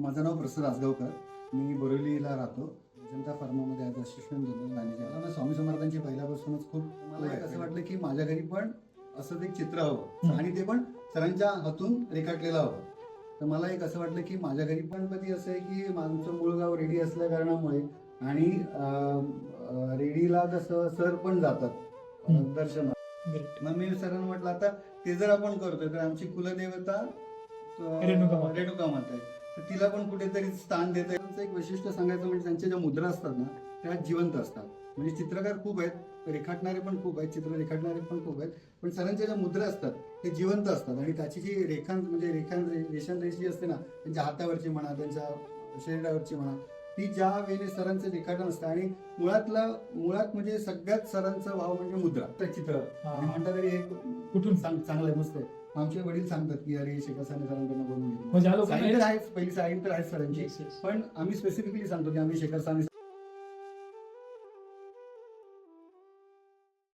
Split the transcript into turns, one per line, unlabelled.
माझं नाव प्रसाद आसगावकर. मी बोरिवलीला राहतो. जनता फार्मामध्ये as assistant general manager. मला स्वामी समर्थांची पहिल्यापासूनच खूप मला असं वाटलं की माझ्या घरी पण असंच एक चित्र हवं आणि ते पण सरांच्या हातून रेखाटलेलं हवं. तर मला एक असं वाटलं की माझ्या घरी पण कधी असं आहे की आमचं मूळ गाव रेडी असल्या कारणामुळे आणि रेडीला कसं सर पण जातात दर्शनात. मग मी सरांना म्हटलं आता ते जर आपण करतोय तर आमची कुलदेवता रेणुका माता आहे, तर तिला पण कुठेतरी स्थान देत आहे. एक वैशिष्ट्य सांगायचं म्हणजे त्यांच्या ज्या मुद्रा असतात ना त्या जिवंत असतात. म्हणजे चित्रकार खूप आहेत, रेखाटणारे पण खूप आहेत, चित्र रेखाटणारे पण खूप आहेत, पण सरांच्या ज्या मुद्रा असतात ते जिवंत असतात आणि त्याची जी रेषण रेषी असते ना त्यांच्या हातावरची म्हणा, त्यांच्या शरीरावरची म्हणा, ती ज्या वेळी सरांचं रेखाटन असतं आणि मुळात म्हणजे सगळ्यात सरांचं भाव म्हणजे मुद्रा. त्या चित्र म्हणता तरी हे कुठून चांगलं आहे, मस्त आहे. आमचे वडील सांगतात की अरे शेखर सरांकडनं बनवून घेतलं. पहिली साईन तर आहे सरांची, पण आम्ही स्पेसिफिकली सांगतो की आम्ही शेखर